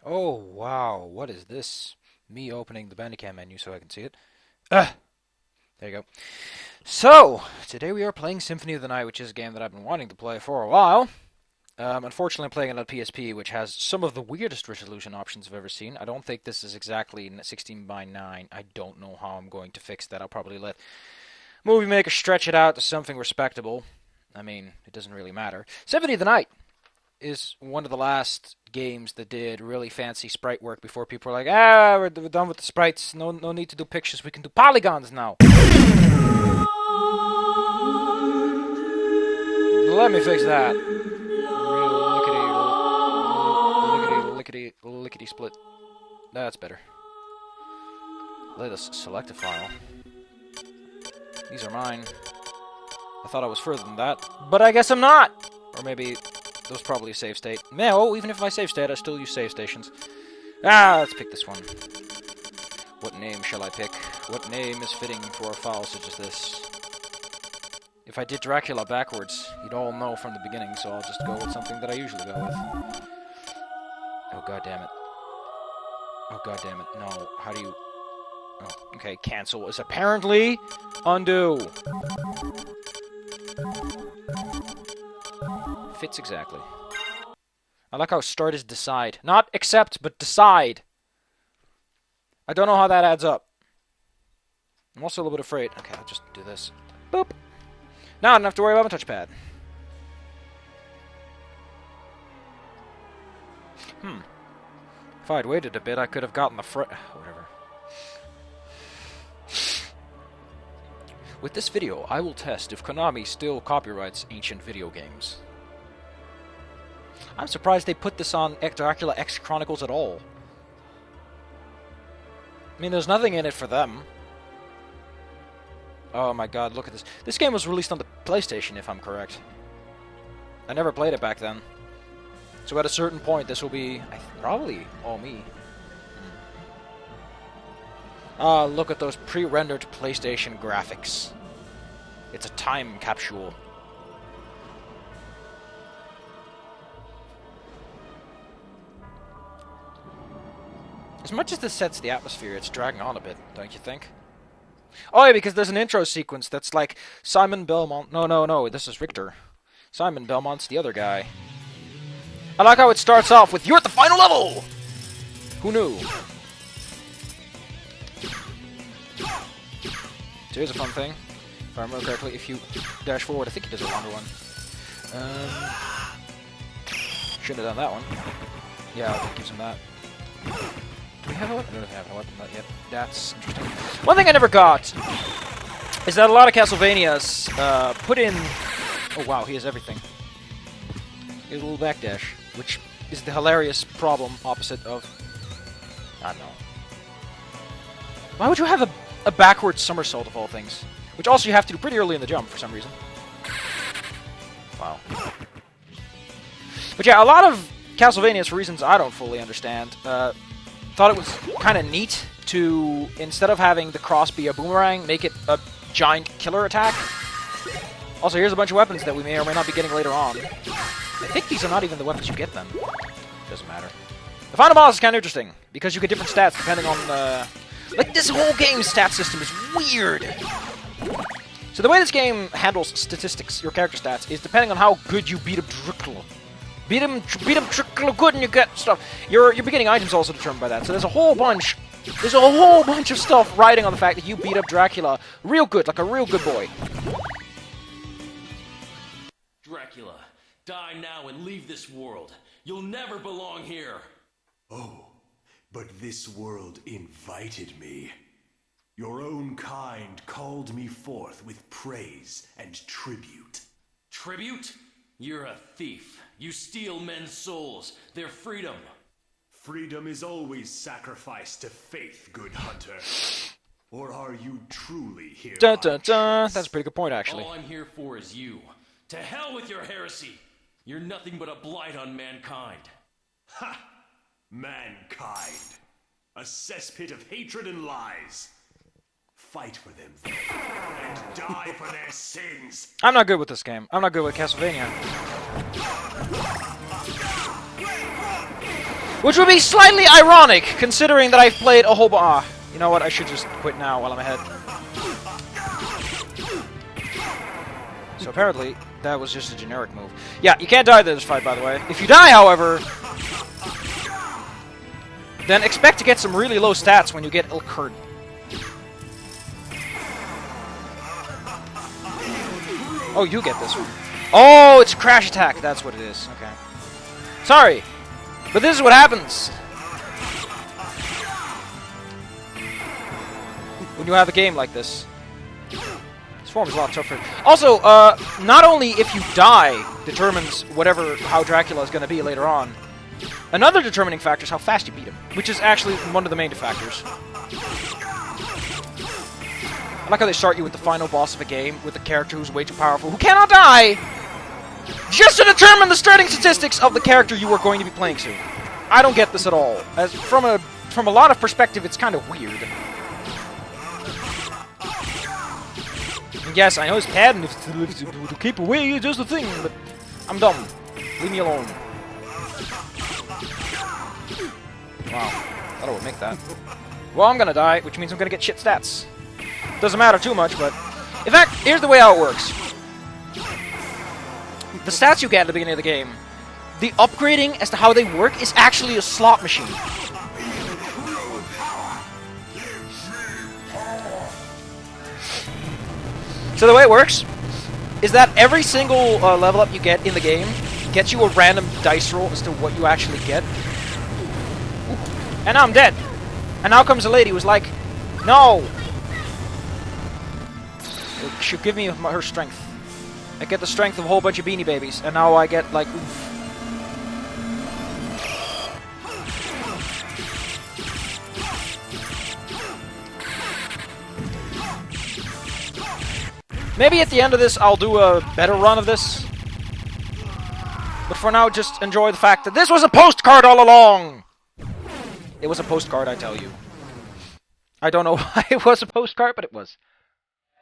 Oh, wow. What is this? Me opening the Bandicam menu so I can see it. Ah! There you go. So, today we are playing Symphony of the Night, which is a game that I've been wanting to play for a while. Unfortunately, I'm playing it on PSP, which has some of the weirdest resolution options I've ever seen. I don't think this is exactly 16 by 9. I don't know how I'm going to fix that. I'll probably let Movie Maker stretch it out to something respectable. I mean, it doesn't really matter. Symphony of the Night is one of the last games that did really fancy sprite work before people were like, we're done with the sprites. No need to do pictures. We can do polygons now. Let me fix that. Real lickety split. That's better. Let us select a file. These are mine. I thought I was further than that, but I guess I'm not. Or maybe that was probably a save state. No, even if I save state, I still use save stations. Let's pick this one. What name shall I pick? What name is fitting for a file such as this? If I did Dracula backwards, you'd all know from the beginning, so I'll just go with something that I usually go with. Oh, god damn it. Oh, god damn it. No, how do you... Oh, okay, cancel is apparently undo. Fits exactly. I like how start is decide. Not accept, but decide. I don't know how that adds up. I'm also a little bit afraid. Okay, I'll just do this. Boop. Now I don't have to worry about my touchpad. If I'd waited a bit, I could have gotten the whatever. With this video, I will test if Konami still copyrights ancient video games. I'm surprised they put this on Dracula X Chronicles at all. I mean, there's nothing in it for them. Oh my god, look at this. This game was released on the PlayStation, if I'm correct. I never played it back then. So at a certain point, this will be probably all me. Look at those pre-rendered PlayStation graphics. It's a time capsule. As much as this sets the atmosphere, it's dragging on a bit, don't you think? Oh yeah, because there's an intro sequence that's like Simon Belmont. No, this is Richter. Simon Belmont's the other guy. I like how it starts off with, "You're at the final level!" Who knew? So here's a fun thing. If I remember correctly, if you dash forward, I think he does a longer one. Shouldn't have done that one. Yeah, it gives him that. Do we have a weapon? I don't have a weapon, not yet. That's interesting. One thing I never got is that a lot of Castlevanias put in... Oh wow, he has everything. He has a little backdash, which is the hilarious problem opposite of... I don't know. Why would you have a backwards somersault of all things? Which also you have to do pretty early in the jump for some reason. Wow. But yeah, a lot of Castlevanias, for reasons I don't fully understand, thought it was kind of neat to, instead of having the cross be a boomerang, make it a giant killer attack. Also, here's a bunch of weapons that we may or may not be getting later on. I think these are not even the weapons you get them. Doesn't matter. The final boss is kind of interesting, because you get different stats depending on, like, this whole game's stat system is weird! So the way this game handles statistics, your character stats, is depending on how good you beat up Dracula. Beat him Dracula good and you get stuff. Your beginning items also determined by that. So there's a whole bunch of stuff riding on the fact that you beat up Dracula real good, like a real good boy. Dracula, die now and leave this world. You'll never belong here. Oh, but this world invited me. Your own kind called me forth with praise and tribute. Tribute? You're a thief. You steal men's souls, their freedom. Freedom is always sacrificed to faith, good hunter. Or are you truly here? Dun dun dun! That's a pretty good point, actually. All I'm here for is you. To hell with your heresy! You're nothing but a blight on mankind. Ha! Mankind. A cesspit of hatred and lies. Fight for them, then, and die for their sins. I'm not good with this game. I'm not good with Castlevania. Which would be slightly ironic, considering that I've played a whole you know what, I should just quit now while I'm ahead. So apparently, that was just a generic move. Yeah, you can't die in this fight, by the way. If you die, however, then expect to get some really low stats when you get Ilkerd. Oh, you get this one. Oh, it's a crash attack. That's what it is. Okay. Sorry, but this is what happens when you have a game like this. This form is a lot tougher. Also, not only if you die determines how Dracula is going to be later on, another determining factor is how fast you beat him, which is actually one of the main factors. I like how they start you with the final boss of a game with a character who's way too powerful, who cannot die, just to determine the starting statistics of the character you are going to be playing soon. I don't get this at all. As from a lot of perspective, it's kind of weird. And yes, I know it's bad and to keep away is just a thing, but I'm dumb. Leave me alone. Wow, thought I would make that. Well, I'm gonna die, which means I'm gonna get shit stats. Doesn't matter too much, but... In fact, here's the way how it works. The stats you get at the beginning of the game, the upgrading as to how they work is actually a slot machine. So the way it works is that every single level up you get in the game gets you a random dice roll as to what you actually get. Ooh. And now I'm dead. And now comes a lady who's like, no! She'll give me her strength. I get the strength of a whole bunch of Beanie Babies, and now I get, like, oof. Maybe at the end of this, I'll do a better run of this. But for now, just enjoy the fact that this was a postcard all along! It was a postcard, I tell you. I don't know why it was a postcard, but it was.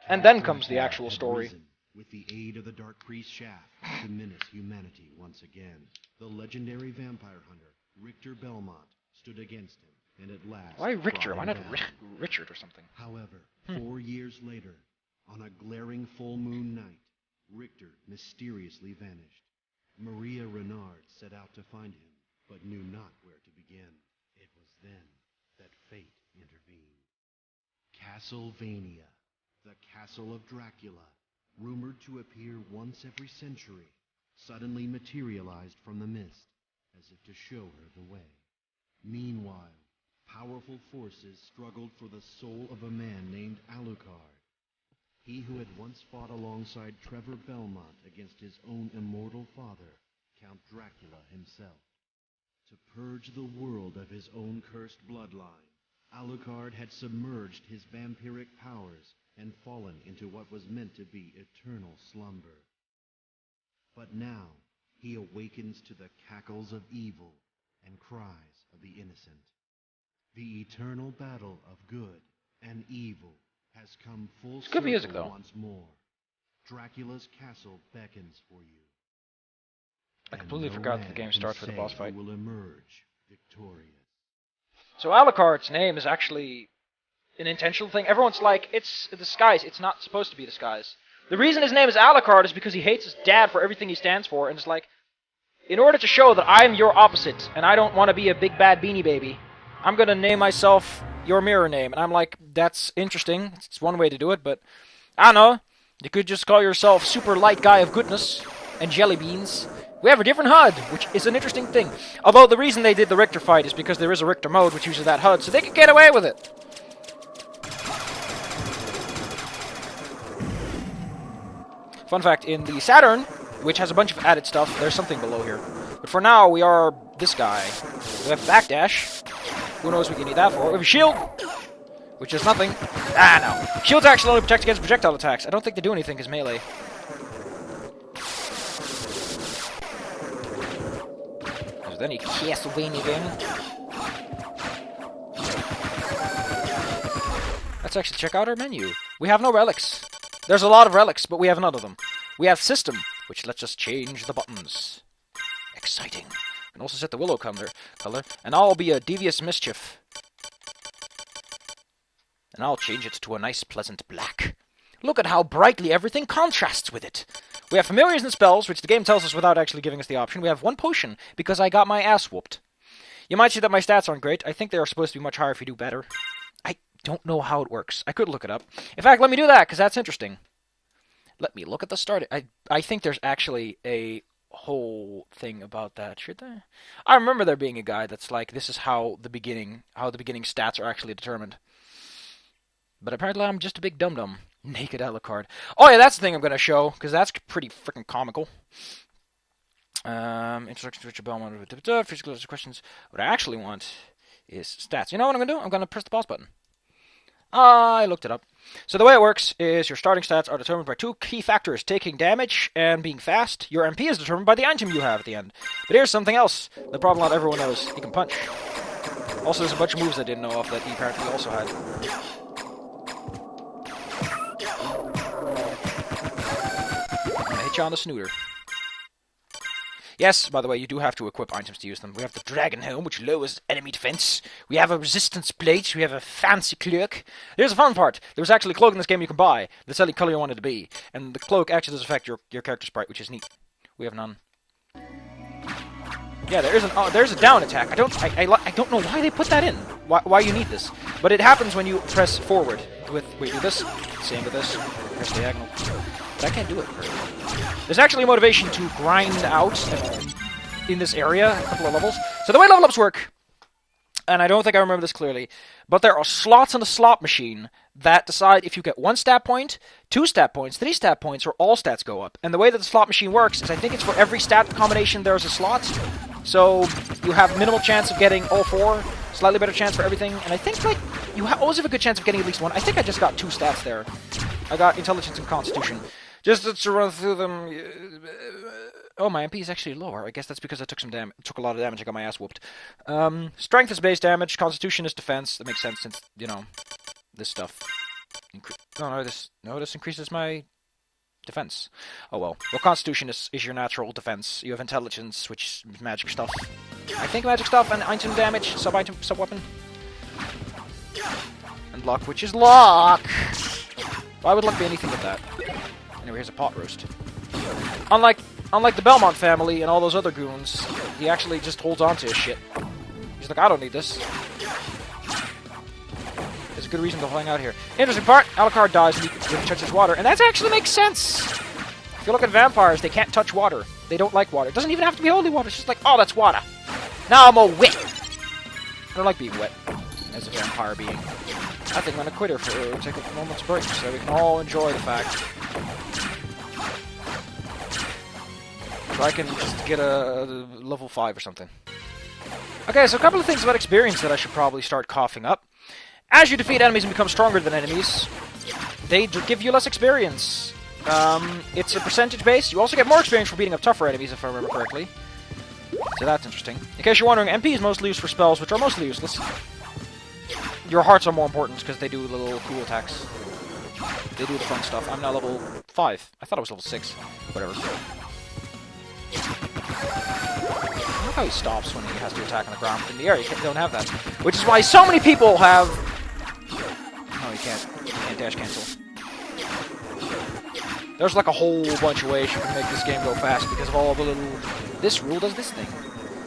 And then comes the actual story. With the aid of the Dark Priest Shaft to menace humanity once again, the legendary vampire hunter Richter Belmont stood against him, and at last... Why Richter? Why not Richard or something? However, 4 years later, on a glaring full moon night, Richter mysteriously vanished. Maria Renard set out to find him, but knew not where to begin. It was then that fate intervened. Castlevania, the castle of Dracula, rumored to appear once every century, suddenly materialized from the mist, as if to show her the way. Meanwhile, powerful forces struggled for the soul of a man named Alucard. He who had once fought alongside Trevor Belmont against his own immortal father, Count Dracula himself. To purge the world of his own cursed bloodline, Alucard had submerged his vampiric powers and fallen into what was meant to be eternal slumber. But now, he awakens to the cackles of evil and cries of the innocent. The eternal battle of good and evil has come full circle good music, though. Once more. Dracula's castle beckons for you. I completely forgot that the game starts with a boss fight. Will emerge victorious. So Alucard's name is actually an intentional thing. Everyone's like, it's a disguise. It's not supposed to be a disguise. The reason his name is Alucard is because he hates his dad for everything he stands for, and it's like, in order to show that I'm your opposite, and I don't want to be a big bad beanie baby, I'm going to name myself your mirror name. And I'm like, that's interesting. It's one way to do it, but I don't know. You could just call yourself Super Light Guy of Goodness and Jelly Beans. We have a different HUD, which is an interesting thing. Although the reason they did the Richter fight is because there is a Richter mode which uses that HUD, so they could get away with it. Fun fact, in the Saturn, which has a bunch of added stuff, there's something below here. But for now, we are this guy. We have backdash. Who knows what we can need that for? We have a shield, which is nothing. Ah, no. Shields actually only protect against projectile attacks. I don't think they do anything as melee. Is there any Castlevania game? Let's actually check out our menu. We have no relics. There's a lot of relics, but we have none of them. We have system, which lets us change the buttons. Exciting. can also set the willow color, and I'll be a devious mischief. And I'll change it to a nice, pleasant black. Look at how brightly everything contrasts with it. We have familiars and spells, which the game tells us without actually giving us the option. We have one potion, because I got my ass whooped. You might see that my stats aren't great. I think they are supposed to be much higher if you do better. I don't know how it works. I could look it up. In fact, let me do that, because that's interesting. Let me look at the start. I think there's actually a whole thing about that. Should there? I remember there being a guide that's like, this is how the beginning stats are actually determined. But apparently I'm just a big dum-dum. Naked Alucard. Oh yeah, that's the thing I'm going to show, because that's pretty freaking comical. Introduction to Richard Belmont. Physical questions. What I actually want is stats. You know what I'm going to do? I'm going to press the pause button. I looked it up. So the way it works is your starting stats are determined by two key factors, taking damage and being fast. Your MP is determined by the item you have at the end. But here's something else. The problem not everyone knows. You can punch. Also, there's a bunch of moves I didn't know of that he apparently also had. On the snooter. Yes, by the way, you do have to equip items to use them. We have the Dragon Helm, which lowers enemy defense. We have a Resistance Plate. We have a fancy cloak. Here's the fun part. There's actually a cloak in this game you can buy. That's any color you want it to be. And the cloak actually does affect your character sprite, which is neat. We have none. Yeah, there's a down attack. I don't know why they put that in. Why you need this. But it happens when you press forward. Wait, do this. Same with this. Press diagonal. But I can't do it. There's actually a motivation to grind out in this area, a couple of levels. So the way level ups work, and I don't think I remember this clearly, but there are slots in the slot machine that decide if you get 1 stat point, 2 stat points, 3 stat points, or all stats go up. And the way that the slot machine works is I think it's for every stat combination there's a slot. So you have minimal chance of getting all 4, slightly better chance for everything, and I think like you always have a good chance of getting at least 1. I think I just got 2 stats there. I got Intelligence and Constitution. Just to run through them. Oh, my MP is actually lower. I guess that's because I took a lot of damage. I got my ass whooped. Strength is base damage. Constitution is defense. That makes sense since this stuff. This increases my defense. Oh well. Well, Constitution is your natural defense. You have Intelligence, which is magic stuff. I think magic stuff and item damage, sub weapon, and luck, which is luck. Why would luck be anything but that? Anyway, here's a pot roast. Unlike the Belmont family and all those other goons, he actually just holds on to his shit. He's like, I don't need this. There's a good reason to hang out here. Interesting part, Alucard dies when he touches water, and that actually makes sense. If you look at vampires, they can't touch water. They don't like water. It doesn't even have to be holy water. It's just like, oh, that's water. Now I'm all wet. I don't like being wet as a vampire being. I think I'm going to quit her for take a moment's break so we can all enjoy the fact. So I can just get a level 5 or something. Okay, so a couple of things about experience that I should probably start coughing up. As you defeat enemies and become stronger than enemies, they give you less experience. It's a percentage base. You also get more experience for beating up tougher enemies, if I remember correctly. So that's interesting. In case you're wondering, MP is mostly used for spells, which are mostly useless. Your hearts are more important because they do little cool attacks. They do the fun stuff. I'm now level 5. I thought I was level 6. Whatever. I love how he stops when he has to attack on the ground. In the air, you don't have that. Which is why so many people have... No, you can't. You can't dash cancel. There's like a whole bunch of ways you can make this game go fast because of all the little... This rule does this thing.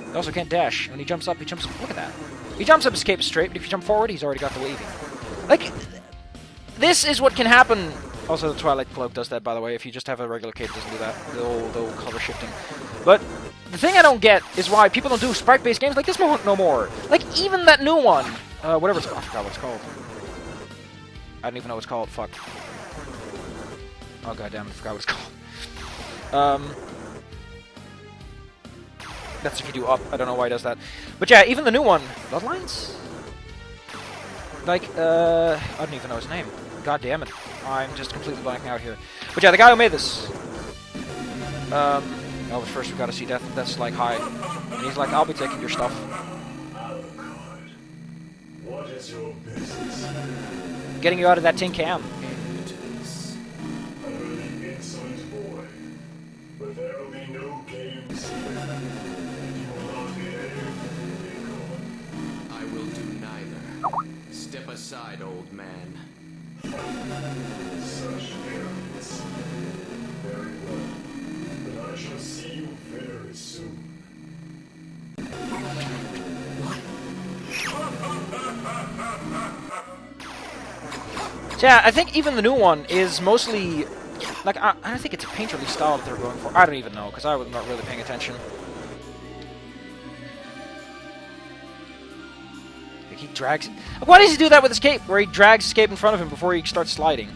You also can't dash. When he jumps up, he jumps... Look at that. He jumps up, escapes straight, but if you jump forward, he's already got the waving. Like, this is what can happen. Also, the Twilight Cloak does that, by the way. If you just have a regular cape, it doesn't do that. The old color shifting. But the thing I don't get is why people don't do sprite-based games like this no more. Like, even that new one. Whatever it's called. I forgot what it's called. I don't even know what it's called. Fuck. Oh, goddamn, I forgot what it's called. That's if you do up. I don't know why he does that. But yeah, even the new one. Bloodlines? Like, I don't even know his name. God damn it. I'm just completely blanking out here. But yeah, the guy who made this. Oh, but first we gotta see Death's like, hi. And he's like, I'll be taking your stuff. What is your business? Getting you out of that tin can. Insolent boy. But there will be no games here. You will not be Step aside, old man. Such arrogance. Very well. But I shall see you very soon. So yeah, I think even the new one is mostly... Like, I don't think it's a painterly style that they're going for. I don't even know, because I was not really paying attention. Like, he drags... Why does he do that with Escape, where he drags Escape in front of him before he starts sliding?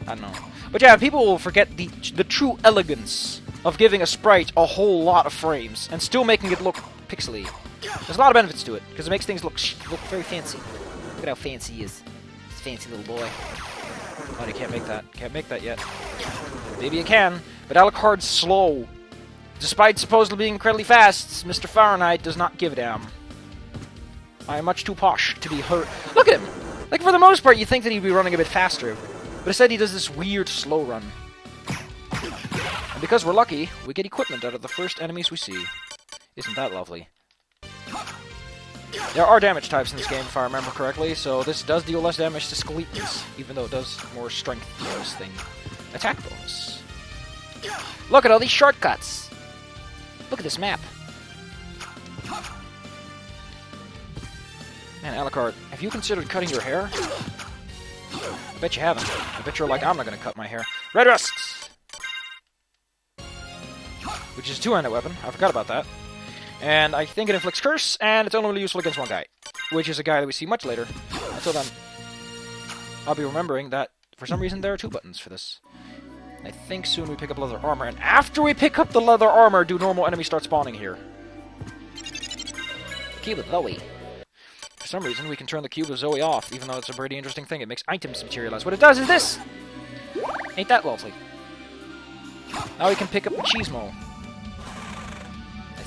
I don't know. But yeah, people will forget the true elegance of giving a sprite a whole lot of frames, and still making it look pixely. There's a lot of benefits to it, because it makes things look very fancy. Look at how fancy he is. This fancy little boy. Oh, you can't make that. Can't make that yet. Maybe you can, but Alucard's slow. Despite supposedly being incredibly fast, Mr. Fahrenheit does not give a damn. I am much too posh to be hurt. Look at him! Like, for the most part, you'd think that he'd be running a bit faster. But instead, he does this weird slow run. And because we're lucky, we get equipment out of the first enemies we see. Isn't that lovely? There are damage types in this game, if I remember correctly, so this does deal less damage to Skeletons, even though it does more strength bonus thing. Attack bonus. Look at all these shortcuts! Look at this map. Man, Alucard, have you considered cutting your hair? I bet you haven't. I bet you're like, I'm not gonna cut my hair. Red Rust! Which is a two-handed weapon. I forgot about that. And I think it inflicts curse, and it's only really useful against one guy, which is a guy that we see much later. Until then, I'll be remembering that, for some reason, there are two buttons for this. I think soon we pick up leather armor, and after we pick up the leather armor, do normal enemies start spawning here. Cube of Zoe. For some reason, we can turn the Cube of Zoe off, even though it's a pretty interesting thing. It makes items materialize. What it does is this! Ain't that lovely? Now we can pick up Machismo.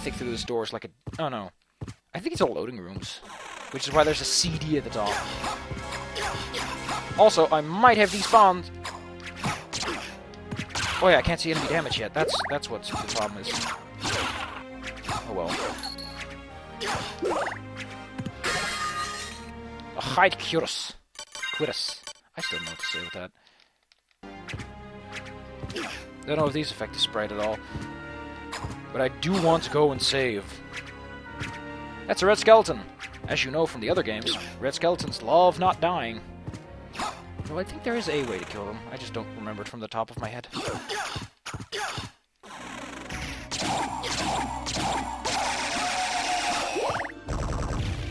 Thick through those doors like a... Oh, no. I think it's all loading rooms. Which is why there's a CD at the top. Also, I might have despawned. Oh yeah, I can't see enemy damage yet. That's what the problem is. Oh well. A hide Curus. Quirus. I still don't know what to say with that. Don't know if these affect the sprite at all. But I do want to go and save. That's a red skeleton. As you know from the other games, red skeletons love not dying. Well, I think there is a way to kill them. I just don't remember it from the top of my head.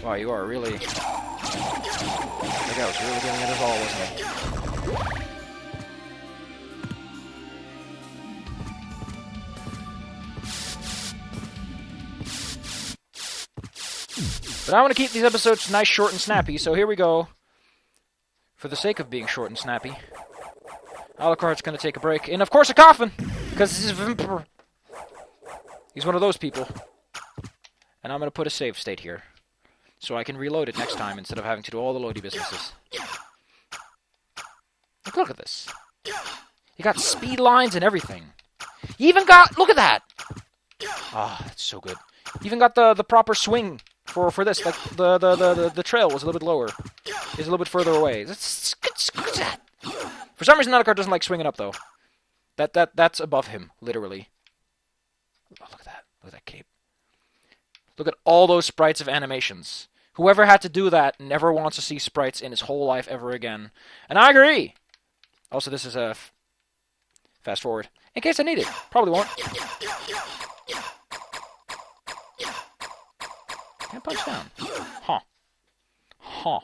Wow, you are really... That guy was really giving it his all, wasn't he? But I want to keep these episodes nice, short, and snappy, so here we go. For the sake of being short and snappy. Alucard's going to take a break. And, of course, a coffin! Because he's a vampire. He's one of those people. And I'm going to put a save state here. So I can reload it next time instead of having to do all the loady businesses. Look at this. You got speed lines and everything. You even got... Look at that! Ah, that's so good. You even got the proper swing for this. Like, the trail was a little bit lower. It's a little bit further away. For some reason, Alucard doesn't like swinging up, though. That's above him, literally. Oh, look at that. Look at that cape. Look at all those sprites of animations. Whoever had to do that never wants to see sprites in his whole life ever again. And I agree! Also, this is a... fast forward. In case I need it. Probably won't. Can't punch down. Huh. Huh.